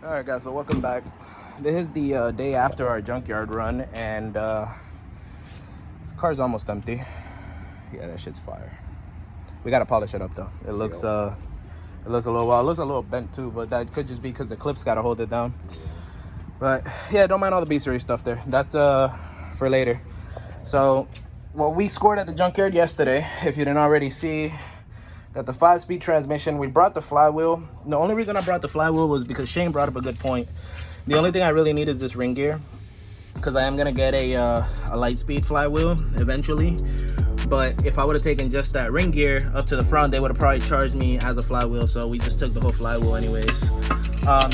All right, guys, so welcome back. This is the day after our junkyard run, and car's almost empty. Yeah, that shit's fire. We gotta polish it up though. It looks a little, well, it looks a little bent too, but that could just be because the clips gotta hold it down. But yeah, don't mind all the B-series stuff there. That's for later. So what we scored at the junkyard yesterday, if you didn't already see, that the 5-speed transmission, we brought the flywheel. The only reason I brought the flywheel was because Shane brought up a good point. The only thing I really need is this ring gear, because I am gonna get a light speed flywheel eventually. But if I would have taken just that ring gear up to the front, they would have probably charged me as a flywheel. So we just took the whole flywheel anyways.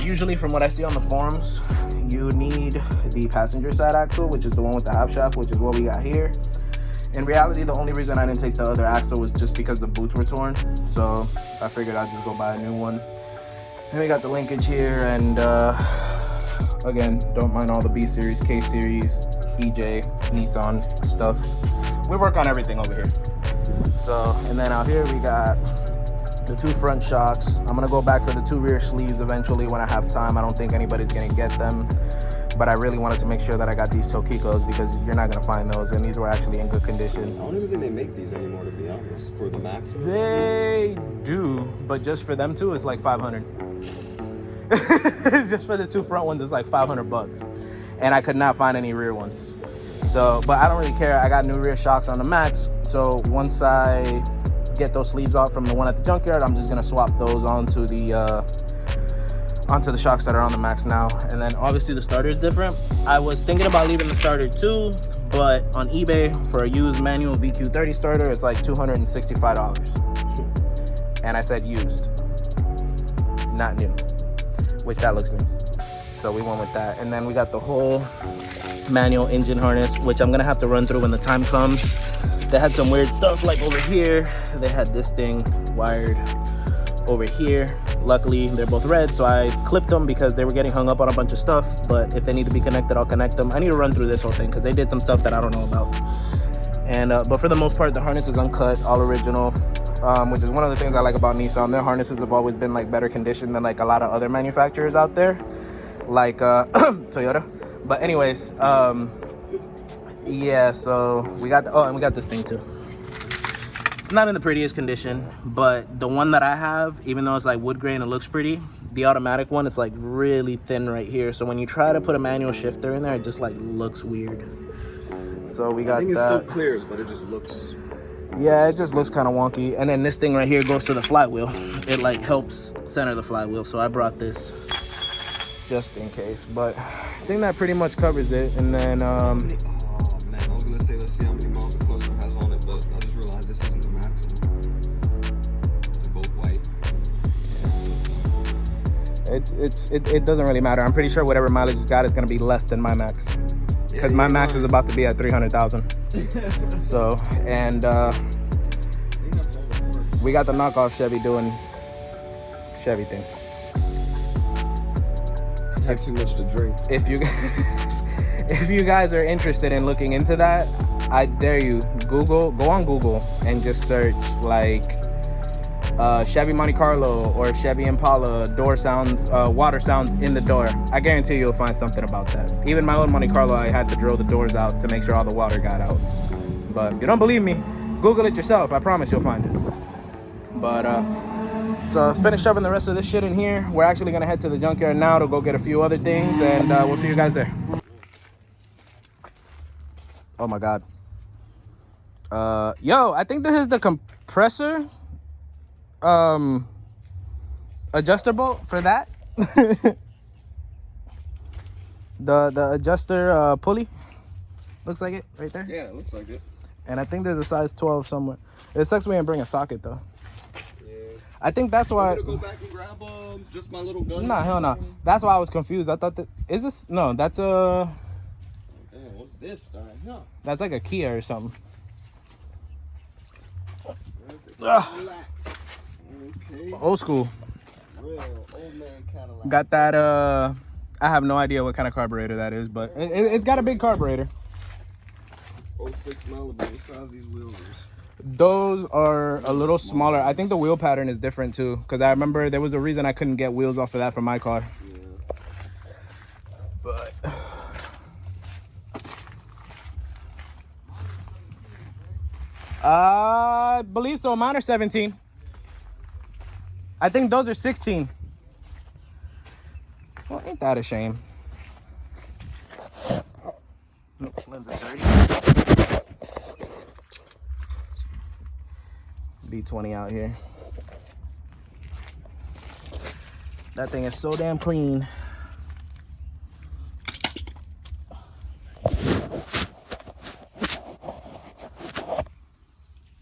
Usually from what I see on the forums, you need the passenger side axle, which is the one with the half shaft, which is what we got here. In reality, the only reason I didn't take the other axle was just because the boots were torn. So I figured I'd just go buy a new one. Then we got the linkage here, and again, don't mind all the B series, K series, EJ, Nissan stuff. We work on everything over here. So, and then out here we got the 2 front shocks. I'm gonna go back for the 2 rear sleeves eventually when I have time. I don't think anybody's gonna get them, but I really wanted to make sure that I got these Tokikos because you're not gonna find those, and these were actually in good condition. I don't even think they make these anymore, to be honest, for the Max. They do, but just for them two, it's like 500. Just for the 2 front ones, it's like 500 bucks, and I could not find any rear ones. So, but I don't really care. I got new rear shocks on the Max, so once I get those sleeves off from the one at the junkyard, I'm just gonna swap those onto the shocks that are on the Max now. And then obviously the starter is different. I was thinking about leaving the starter too, but on eBay for a used manual VQ30 starter, it's like $265. And I said used, not new, which that looks new. So we went with that. And then we got the whole manual engine harness, which I'm gonna have to run through when the time comes. They had some weird stuff like over here. They had this thing wired over here. Luckily, they're both red, so I clipped them because they were getting hung up on a bunch of stuff. But if they need to be connected, I'll connect them. I need to run through this whole thing because they did some stuff that I don't know about. And but for the most part, the harness is uncut, all original, which is one of the things I like about Nissan. Their harnesses have always been like better conditioned than like a lot of other manufacturers out there, like Toyota. But anyways, yeah, so we got and we got this thing too. It's not in the prettiest condition, but the one that I have, even though it's like wood grain, it looks pretty. The automatic one, it's like really thin right here, so when you try to put a manual shifter in there, it just like looks weird. So we got I think that. it still clears, but it just looks, yeah, it just looks kind of wonky. And then this thing right here goes to the flywheel. It like helps center the flywheel, so I brought this just in case. But I think that pretty much covers it. And then oh man, I was gonna say let's see how many miles the cluster has on it, but I just realized this isn't the Max. They're both white. It doesn't really matter. I'm pretty sure whatever mileage it's got is gonna be less than my Max, because my Max is about to be at 300,000. So, and we got the knockoff Chevy doing Chevy things. Have too much to drink. If you if you guys are interested in looking into that, I dare you, go on Google and just search like Chevy Monte Carlo or Chevy Impala door sounds, water sounds in the door. I guarantee you'll find something about that. Even my own Monte Carlo, I had to drill the doors out to make sure all the water got out. But if you don't believe me, Google it yourself. I promise you'll find it. But so let's finish shoving the rest of this shit in here. We're actually gonna head to the junkyard now to go get a few other things, and we'll see you guys there. Oh my God. Yo, I think this is the compressor adjuster bolt for that. the adjuster pulley. Looks like it right there. Yeah, it looks like it. And I think there's a size 12 somewhere. It sucks we didn't bring a socket though. I think that's why. I'm gonna go back and grab just my little gun. Nah, hell no. That's why I was confused. I thought that is this. No, that's a. Damn, what's this? No. That's like a Kia or something. Okay. Old school. Real old man Cadillac. Got that. I have no idea what kind of carburetor that is, but it's got a big carburetor. 06 Malibu. What size these wheels is? Those are a little smaller. I think the wheel pattern is different too, because I remember there was a reason I couldn't get wheels off of that for my car. Yeah. I believe so. Mine are 17. I think those are 16. Well, ain't that a shame? Nope, lens is dirty. B20 out here. That thing is so damn clean.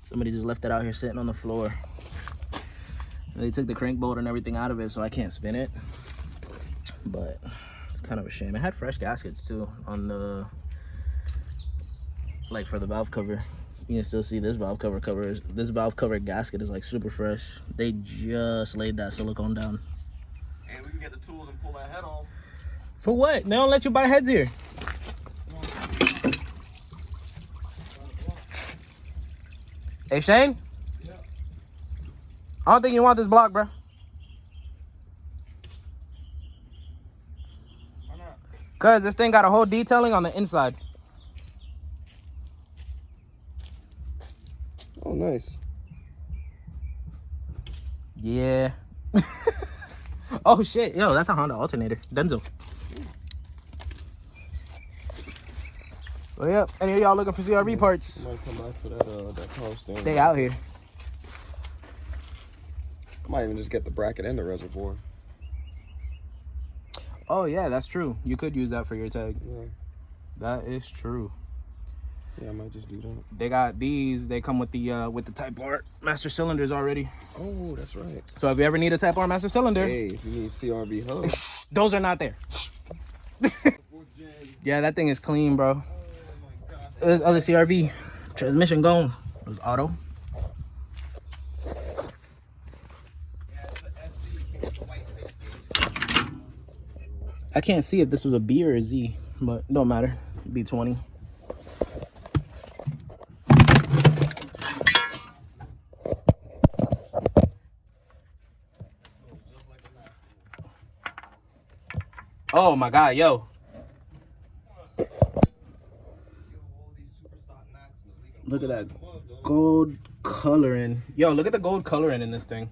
Somebody just left it out here sitting on the floor. And they took the crank bolt and everything out of it, so I can't spin it. But it's kind of a shame. It had fresh gaskets too on the, like for the valve cover. You can still see this valve cover this valve cover gasket is like super fresh. They just laid that silicone down. And we can get the tools and pull that head off. For what? They don't let you buy heads here. Hey Shane? Yeah. I don't think you want this block, bro. Why not? Cause this thing got a whole detailing on the inside. Oh, nice. Yeah. Oh shit, yo, that's a Honda alternator. Denzo. Well, yep. Any of y'all looking for CRV parts? Might come back for that power stand. They out here. I might even just get the bracket and the reservoir. Oh yeah, that's true. You could use that for your tag. Yeah. That is true. Yeah, I might just do that. They got these. They come with the Type R master cylinders already. Oh, that's right. So if you ever need a Type R master cylinder, Hey, if you need CRV hub. shh, those are not there. Yeah, that thing is clean, bro. There's other CRV. Transmission gone. It was auto. I can't see if this was a B or a Z, but it don't matter. B20. Oh my God, yo. Look at that gold coloring. Yo, look at the gold coloring in this thing.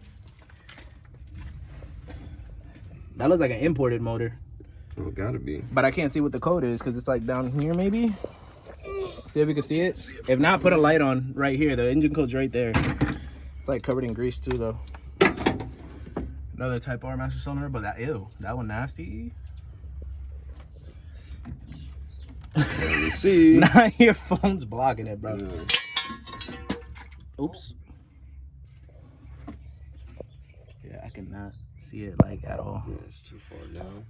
That looks like an imported motor. Oh, gotta be. But I can't see what the code is because it's like down here maybe. See if you can see it. If not, put a light on right here. The engine code's right there. It's like covered in grease too though. Another Type R master cylinder, but that, ew, that one nasty. Let me see. Nah, your phone's blocking it, bro. Yeah. Oops. Yeah, I cannot see it like at all. Yeah, it's too far down.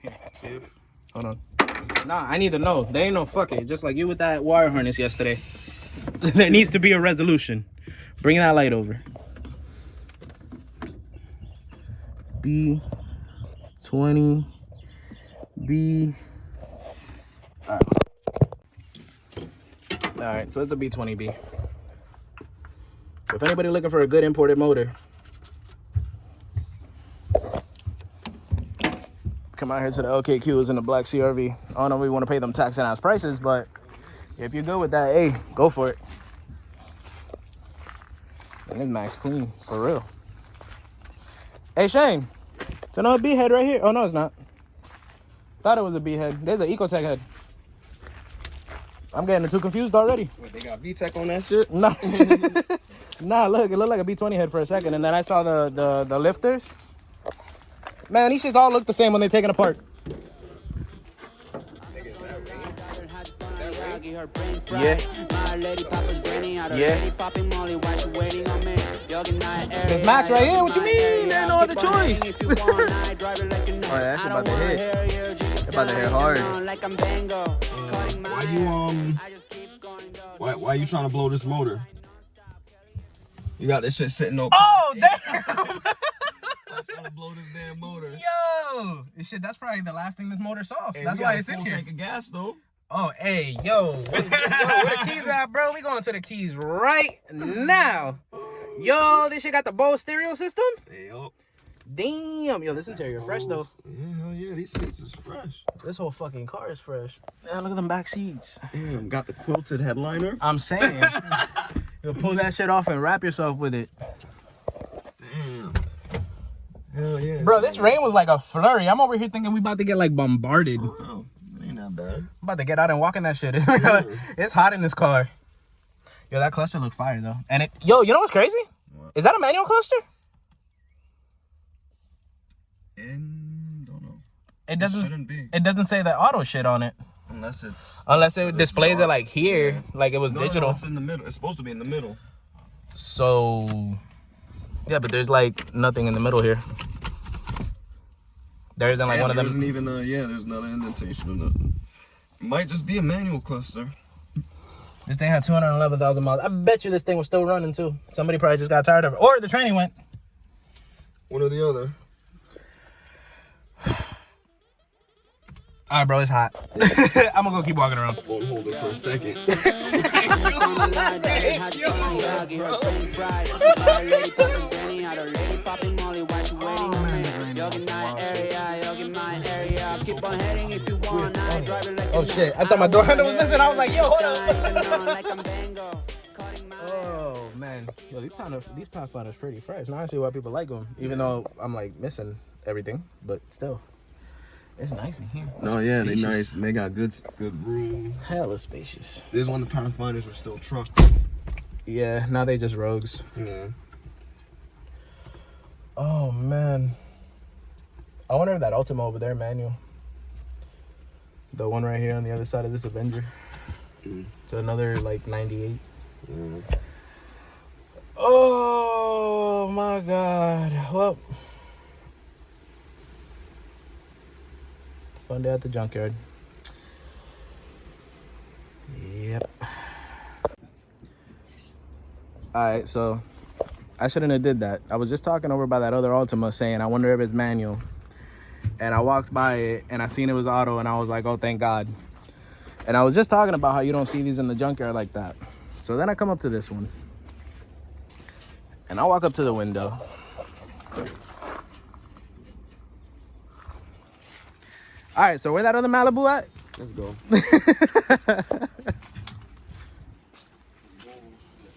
Yeah, hold on. Nah, I need to know. They ain't no fuck it. Just like you with that wire harness yesterday. There needs to be a resolution. Bring that light over. B20 B. All right, so it's a B20B. If anybody looking for a good imported motor, come out here to the LKQs in the black CRV. I don't know if we want to pay them tax and ass prices, but if you're good with that, hey, go for it. And this Max clean, for real. Hey, Shane, it's another B head right here. Oh, no, it's not. Thought it was a B head. There's an Ecotech head. I'm getting too confused already. Wait, they got VTEC on that shit? No. Nah, look, it looked like a B20 head for a second, and then I saw the lifters. Man, these shits all look the same when they're taken apart. Yeah. Yeah. It's Max right here. What you mean? There's no other choice. Oh, yeah, that shit about to hit. It's about to hit hard. Why you trying to blow this motor? You got this shit sitting open. Oh, damn. I'm trying to blow this damn motor. Yo. This shit, that's probably the last thing this motor saw. Hey, that's why it's in here. Tank of gas though. Oh, hey, yo. Where the keys at, bro? We going to the keys right now. Yo, this shit got the Bose stereo system? Hey, yo. Damn. Yo, this interior fresh, though. Yeah, hell yeah. These seats is fresh. This whole fucking car is fresh. Man, look at them back seats. Damn, got the quilted headliner. I'm saying. You'll pull that shit off and wrap yourself with it. Damn. Hell yeah. Bro, this rain was like a flurry. I'm over here thinking we about to get like bombarded. Oh, it ain't that bad. I'm about to get out and walk in that shit. It's hot in this car. Yo, that cluster looked fire though. And yo, you know what's crazy? What? Is that a manual cluster? Don't know. It doesn't. Shouldn't be. It doesn't say the auto shit on it. Unless it displays it like here, like it was digital. No, it's in the middle. It's supposed to be in the middle. So, yeah, but there's like nothing in the middle here. There isn't like one of them. There isn't even there's not an indentation or nothing. It might just be a manual cluster. This thing had 211,000 miles. I bet you this thing was still running too. Somebody probably just got tired of it, or the training went. One or the other. All right, bro, it's hot. I'm gonna go keep walking around. Hold it for a second. Oh shit! I thought my door handle was missing. I was like, yo, hold up. Oh man, yo, these Pathfinders pretty fresh. Now I see why people like them, even though I'm like missing everything, but still. It's nice in here. No, yeah, they nice. And they got good room. Hella spacious. This is when the Pathfinders were still trucks. Yeah, now they just rogues. Yeah. Oh man. I wonder if that Ultima over there manual. The one right here on the other side of this Avenger. It's another like 98. Oh my god. Well, fun day at the junkyard. Yep. Alright, so I shouldn't have did that. I was just talking over by that other Ultima saying I wonder if it's manual. And I walked by it and I seen it was auto and I was like, oh, thank God. And I was just talking about how you don't see these in the junkyard like that. So then I come up to this one. And I walk up to the window. All right, so where that other Malibu at? Let's go.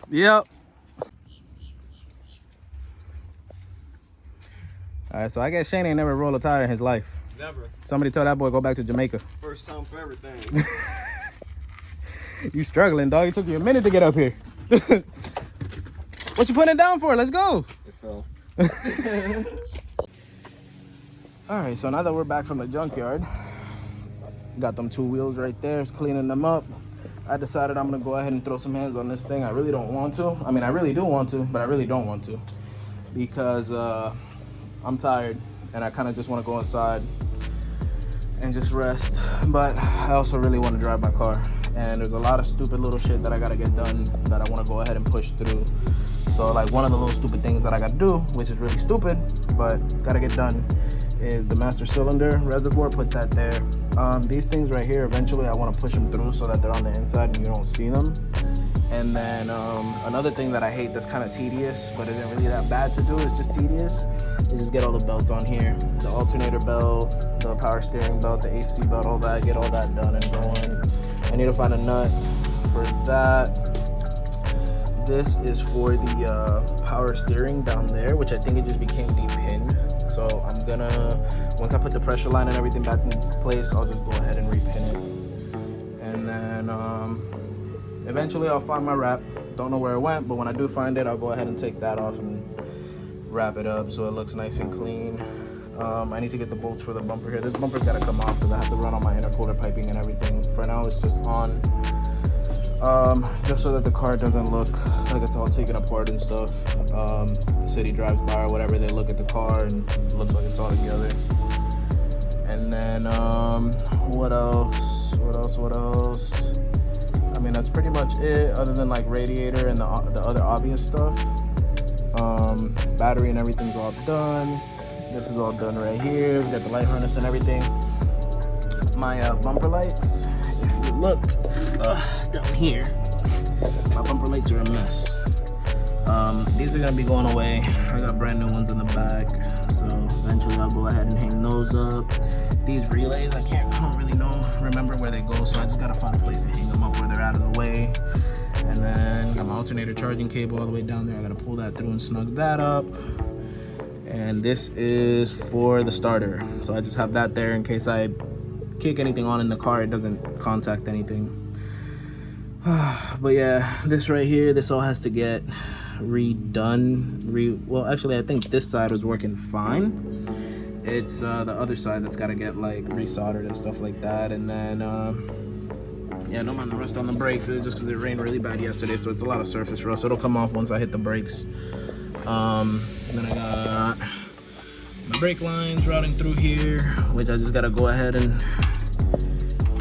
Yep. All right, so I guess Shane ain't never rolled a tire in his life. Never. Somebody tell that boy go back to Jamaica. First time for everything. You struggling, dog. It took you a minute to get up here. What you putting it down for? Let's go. It fell. All right, so now that we're back from the junkyard, got them two wheels right there, it's cleaning them up. I decided I'm gonna go ahead and throw some hands on this thing. I really don't want to. I mean, I really do want to, but I really don't want to because I'm tired and I kind of just want to go inside and just rest. But I also really want to drive my car, and there's a lot of stupid little shit that I gotta get done that I want to go ahead and push through. So like one of the little stupid things that I gotta do, which is really stupid, but it's gotta get done, is the master cylinder reservoir. Put that there. These things right here, eventually I want to push them through so that they're on the inside and you don't see them. And then another thing that I hate that's kind of tedious but isn't really that bad to do, it's just tedious, is just get all the belts on here. The alternator belt, the power steering belt, the AC belt, all that, get all that done and going. I need to find a nut for that. This is for the power steering down there, which I think it just became depinned. So I'm gonna, once I put the pressure line and everything back into place, I'll just go ahead and repin it. And then eventually I'll find my wrap. Don't know where it went, but when I do find it, I'll go ahead and take that off and wrap it up so it looks nice and clean. I need to get the bolts for the bumper here. This bumper's gotta come off because I have to run all my intercooler piping and everything. For now, it's just on. Just so that the car doesn't look like it's all taken apart and stuff. The city drives by or whatever, they look at the car and it looks like it's all together. And then what else? I mean, that's pretty much it, other than like radiator and the other obvious stuff. Battery and everything's all done. This is all done right here. We got the light harness and everything. My bumper lights, if you look down here, my bumper lights are a mess. These are gonna be going away. I got brand new ones in the back, so eventually I'll go ahead and hang those up. These relays, I don't really remember where they go, so I just gotta find a place to hang them up where they're out of the way. And then got my alternator charging cable all the way down there. I gotta pull that through and snug that up. And this is for the starter. So I just have that there in case I kick anything on in the car, it doesn't contact anything. But yeah, this right here, this all has to get redone. Well, actually, I think this side was working fine. It's the other side that's got to get like resoldered and stuff like that. And then yeah, don't mind the rust on the brakes. It's just because it rained really bad yesterday, so it's a lot of surface rust. It'll come off once I hit the brakes. Then I got my brake lines routing through here, which I just got to go ahead and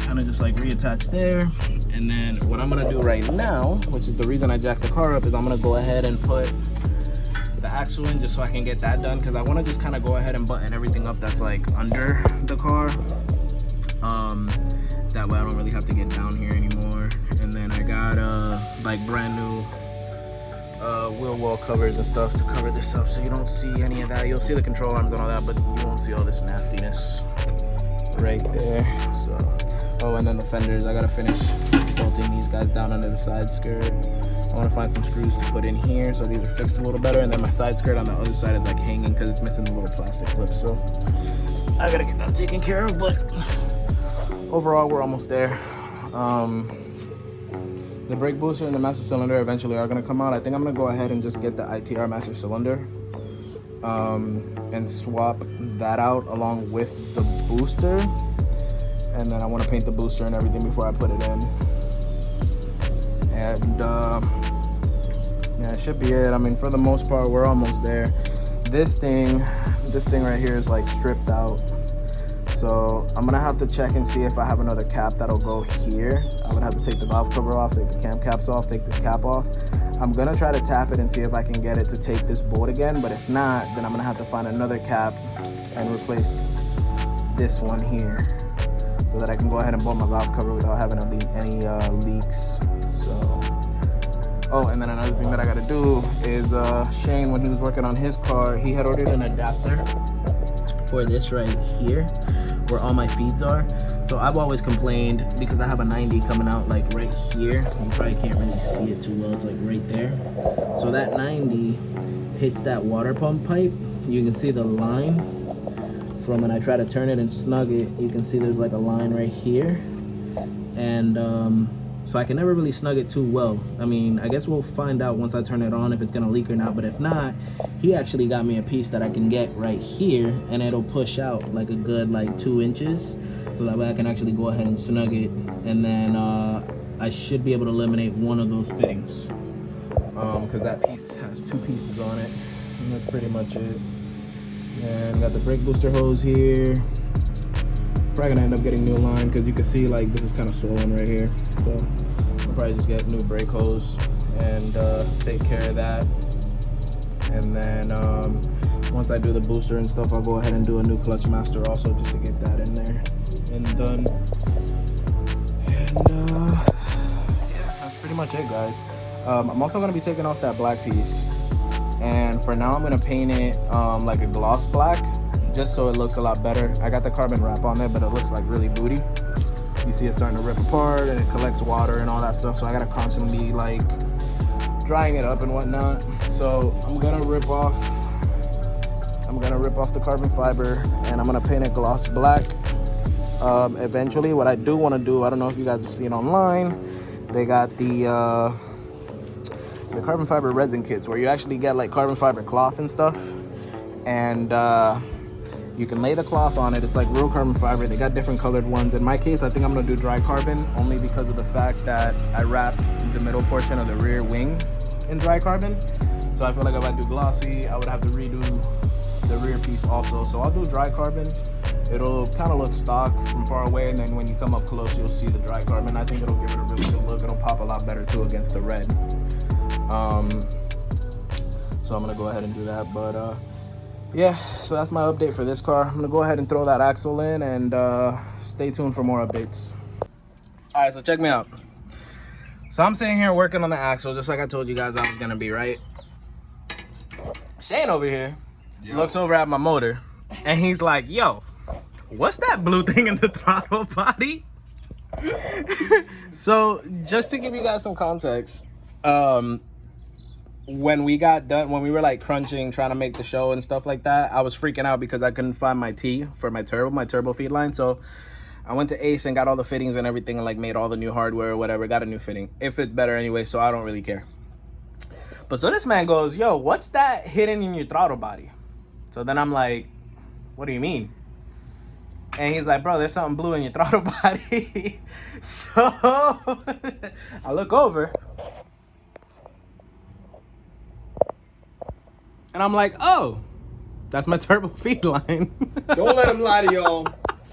kind of just like reattach there. And then what I'm gonna do right now, which is the reason I jacked the car up, is I'm gonna go ahead and put the axle in just so I can get that done, because I want to just kind of go ahead and button everything up that's like under the car. That way I don't really have to get down here anymore. And then I got like brand new wheel well covers and stuff to cover this up, so you don't see any of that. You'll see the control arms and all that, but you won't see all this nastiness right there. So, oh, and then the fenders, I gotta finish bolting these guys down under the side skirt. I want to find some screws to put in here so these are fixed a little better. And then my side skirt on the other side is like hanging because it's missing the little plastic clips, so I gotta get that taken care of. But overall, we're almost there. The brake booster and the master cylinder eventually are gonna come out. I think I'm gonna go ahead and just get the ITR master cylinder and swap that out along with the booster. And then I want to paint the booster and everything before I put it in. And yeah, it should be it. I mean, for the most part, we're almost there. This thing right here is like stripped out. So I'm gonna have to check and see if I have another cap that'll go here. I'm gonna have to take the valve cover off, take the cam caps off, take this cap off. I'm gonna try to tap it and see if I can get it to take this bolt again. But if not, then I'm gonna have to find another cap and replace this one here, so that I can go ahead and bolt my valve cover without having any leaks. So, oh, and then another thing that I gotta do is Shane, when he was working on his car, he had ordered an adapter for this right here, where all my feeds are. So I've always complained, because I have a 90 coming out like right here. You probably can't really see it too well, it's like right there. So that 90 hits that water pump pipe. You can see the line from when I try to turn it and snug it. You can see there's like a line right here. And so I can never really snug it too well. I mean, I guess we'll find out once I turn it on if it's gonna leak or not. But if not, he actually got me a piece that I can get right here, and it'll push out like a good like 2 inches, so that way I can actually go ahead and snug it. And then I should be able to eliminate one of those fittings, because that piece has 2 pieces on it, and that's pretty much it. And got the brake booster hose here. Probably gonna end up getting new line, because you can see like this is kind of swollen right here. So I'll probably just get new brake hose and take care of that. And then once I do the booster and stuff, I'll go ahead and do a new clutch master also, just to get that in there and done. And yeah, that's pretty much it, guys. I'm also gonna be taking off that black piece, and for now I'm gonna paint it like a gloss black, just so it looks a lot better. I got the carbon wrap on there, but it looks like really booty. You see it starting to rip apart, and it collects water and all that stuff, so I gotta constantly like drying it up and whatnot. So I'm gonna rip off the carbon fiber, and I'm gonna paint it gloss black. Eventually, what I do want to do, I don't know if you guys have seen online, they got the carbon fiber resin kits, where you actually get like carbon fiber cloth and stuff, and you can lay the cloth on it. It's like real carbon fiber. They got different colored ones. In my case, I think I'm gonna do dry carbon, only because of the fact that I wrapped the middle portion of the rear wing in dry carbon. So I feel like if I do glossy, I would have to redo the rear piece also. So I'll do dry carbon. It'll kind of look stock from far away, and then when you come up close, you'll see the dry carbon. I think it'll give it a really good look. It'll pop a lot better too against the red. So I'm gonna go ahead and do that. But yeah, so that's my update for this car. I'm gonna go ahead and throw that axle in, and stay tuned for more updates. All right, so check me out. So I'm sitting here working on the axle, just like I told you guys I was gonna be, right? Shane over here looks over at my motor, and he's like, yo, what's that blue thing in the throttle body? So just to give you guys some context, When we got done, when we were like crunching, trying to make the show and stuff like that, I was freaking out because I couldn't find my T for my turbo feed line. So I went to Ace and got all the fittings and everything and like made all the new hardware or whatever, got a new fitting. It fits better anyway, so I don't really care. But so this man goes, yo, what's that hidden in your throttle body? So then I'm like, what do you mean? And he's like, bro, there's something blue in your throttle body. So I look over and I'm like, oh, that's my turbo feed line. Don't let him lie to y'all.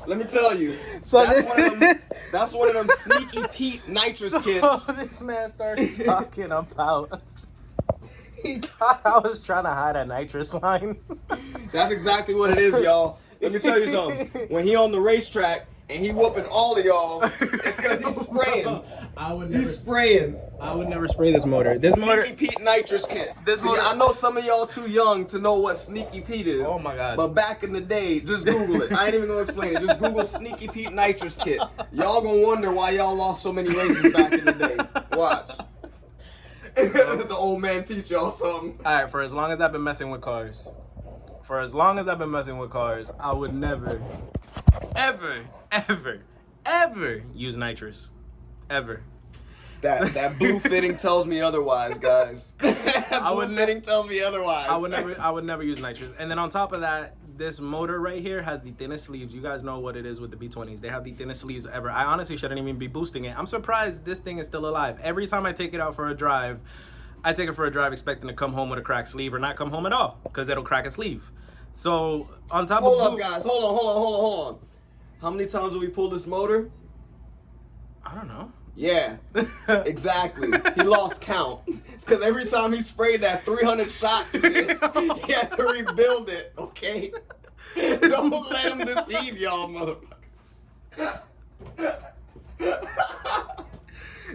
Let me tell you. So that's one of them sneaky Pete nitrous kits. So this man starts talking about he thought I was trying to hide a nitrous line. That's exactly what it is, y'all. Let me tell you something. When he on the racetrack and he whooping all of y'all, it's because he's spraying. He's spraying. I would never spray this motor. This Sneaky motor. Pete nitrous kit. This motor. I know some of y'all too young to know what Sneaky Pete is. Oh my God. But back in the day, just Google it. I ain't even gonna explain it. Just Google Sneaky Pete nitrous kit. Y'all gonna wonder why y'all lost so many races back in the day. Watch. The old man teach y'all something. All right, for as long as I've been messing with cars, I would never, ever use nitrous, ever. That blue fitting tells me otherwise, guys. Fitting tells me otherwise. I would never use nitrous. And then on top of that, this motor right here has the thinnest sleeves. You guys know what it is with the B20s. They have the thinnest sleeves ever. I honestly shouldn't even be boosting it. I'm surprised this thing is still alive. Every time I take it out for a drive, I take it for a drive expecting to come home with a cracked sleeve or not come home at all because it'll crack a sleeve. So on top of hold up, guys. Hold on. How many times have we pulled this motor? I don't know. Yeah, exactly. He lost count. It's because every time he sprayed that 300 shots of this, he had to rebuild it, okay? Don't let him deceive y'all, motherfuckers.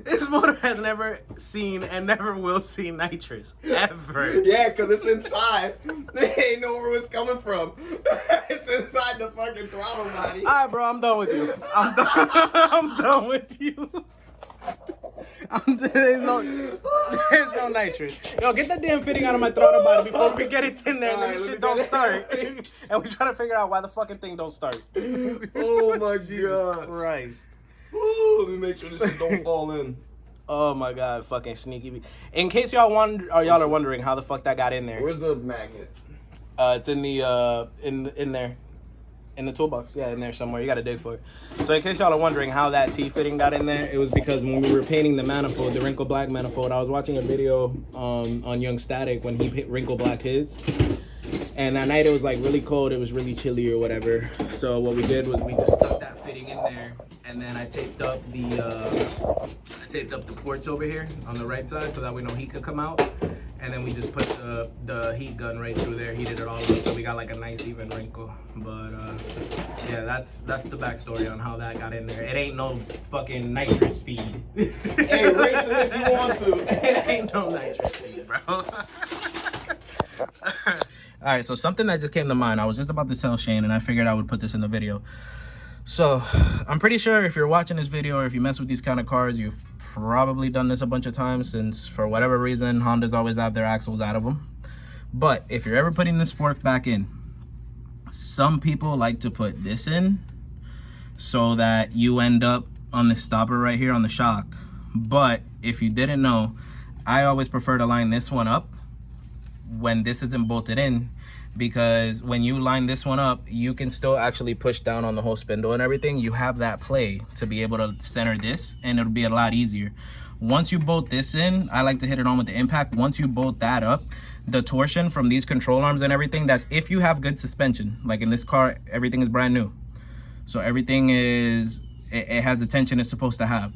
This motor has never seen and never will see nitrous, ever. Yeah, because it's inside. They ain't know where it's coming from. It's inside the fucking throttle body. All right, bro, I'm done with you. I'm done with you. There's no nitrous. Yo, get that damn fitting out of my throttle body before we get it in there and then this shit don't start. And we try to figure out why the fucking thing don't start. Oh my God. Christ. Ooh, let me make sure this shit don't fall in. Oh my God, fucking sneaky. In case y'all are wondering how the fuck that got in there. Where's the magnet? It's in the in there. In the toolbox, yeah, in there somewhere. You gotta dig for it. So in case y'all are wondering how that T-fitting got in there, it was because when we were painting the manifold, the wrinkle black manifold, I was watching a video on Young Static when he wrinkle blacked his. And that night it was like really cold, it was really chilly or whatever. So what we did was we just stuck that fitting in there, and then I taped up the ports over here on the right side so that way no heat could come out. And then we just put the heat gun right through there, heated it all up, so we got like a nice even wrinkle. But yeah, that's the backstory on how that got in there. It ain't no fucking nitrous feed. Hey, race it if you want to. It ain't no nitrous feed, bro. All right, so something that just came to mind. I was just about to tell Shane, and I figured I would put this in the video. So I'm pretty sure if you're watching this video or if you mess with these kind of cars, you've probably done this a bunch of times, since for whatever reason Hondas always have their axles out of them. But if you're ever putting this fork back in, some people like to put this in so that you end up on the stopper right here on the shock. But if you didn't know, I always prefer to line this one up when this isn't bolted in, because when you line this one up, you can still actually push down on the whole spindle and everything. You have that play to be able to center this, and it'll be a lot easier. Once you bolt this in, I like to hit it on with the impact. Once you bolt that up, the torsion from these control arms and everything, that's if you have good suspension. Like in this car, everything is brand new, so everything is, it has the tension it's supposed to have.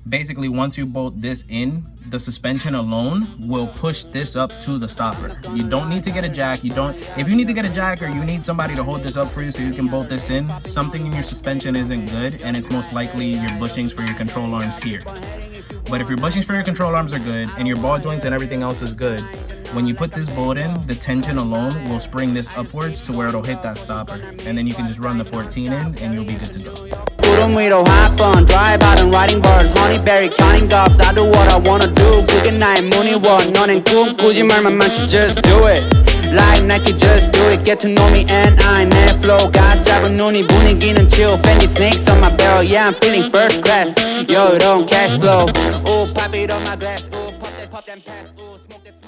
Basically, once you bolt this in, the suspension alone will push this up to the stopper. You don't need to get a jack. If you need to get a jack or you need somebody to hold this up for you so you can bolt this in, something in your suspension isn't good, and it's most likely your bushings for your control arms here. But if your bushings for your control arms are good and your ball joints and everything else is good, when you put this bolt in, the tension alone will spring this upwards to where it'll hit that stopper. And then you can just run the 14 in and you'll be good to go. 구름 위로 hop on drive out and writing bars honeyberry counting gobs I do what I wanna do 그게 나의 문의원 너넨 꿈꾸지 말만 많지 just do it Like Nike just do it Get to know me and I 내 flow가 잡은 눈이 분위기는 chill Fendi snakes on my barrel Yeah I'm feeling first class 여유로운 cash flow Ooh pop it on my glass Ooh pop that pass Ooh smoke that